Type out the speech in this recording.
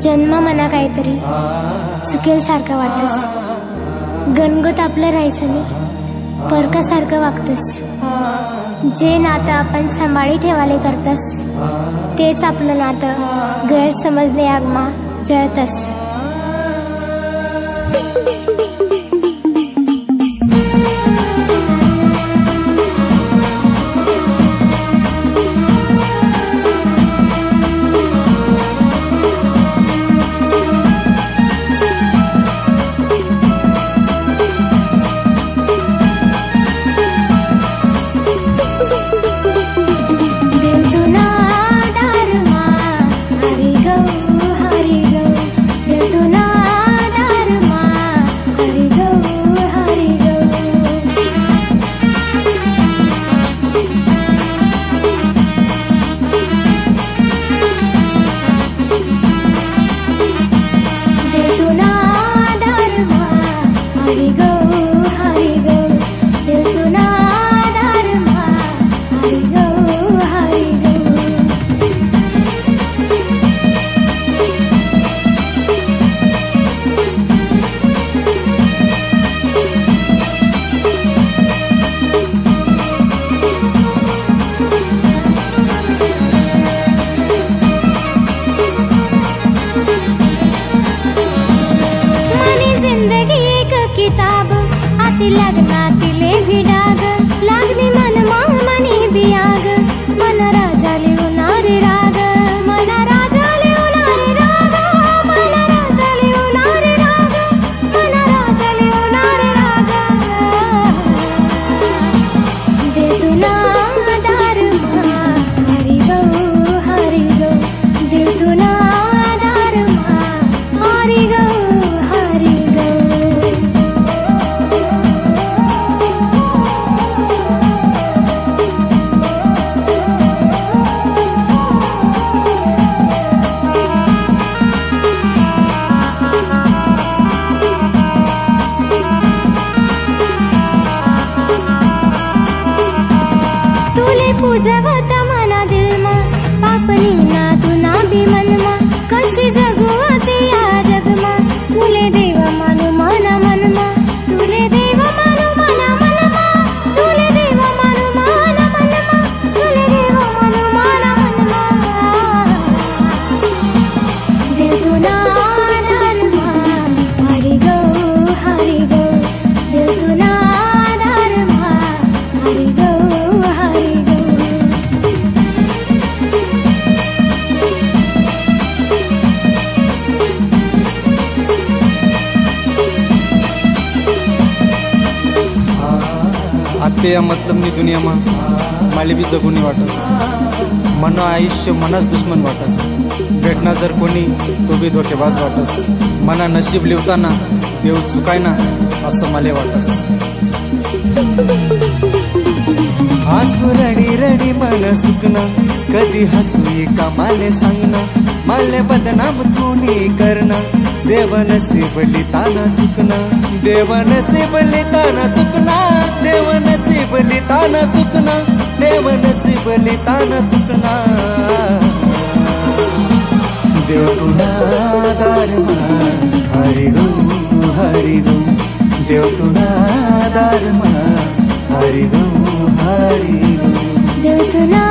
जन्म मना काहीतरी चुकेल सारखं वाटतस, गणगोत आपलं राहायचं नाही परकासारखं वागतस। जे नातं आपण सांभाळी ठेवाले करतस तेच आपलं नातं गैरसमजने आगमा जळतस। लग्नातिले भी डाग लागली मन मामनी बियाग मन राजा लिहुनारी राग मन राजा लिहुनारी राग मन राजा लिहुनारी राग मन राजा लिहुनारी राग दे तुना दारमा हरि गो दे तुना दारमा हरि गो पूजवता मना दिल मा पापनी ना तू ना भी मन मा कशी जगुवती या जग मा तुले देव मानु मना मन मा तुले देव मानु मना मन मा तुले देव मानु मना मन मा तुले देव मानु मना मन मा दे तुना धर्मा हरि गो दे तुना धर्मा हरि गो आते या मतलबनी दुनिया मा मला बी जगूनी वाटस, मन आयुष्य मनाच दुश्मन वाटस, भेटना जर कोणी तो बी धोकेबाज वाटस, मना नशीब लिवताना देव चुकायना असं मला वाटस। आसू रडी रडी मन सुकना कधी हसू का माले सांगना माले बदनाम तूनी करना देव नसीब लिताना चुकना देव नसीब लिताना चुकना देव नसीब लिताना चुकना देव नसीब लिताना चुकना देव तुना दारमा हरि गो देव तुना दारमा हरि गो देव तुना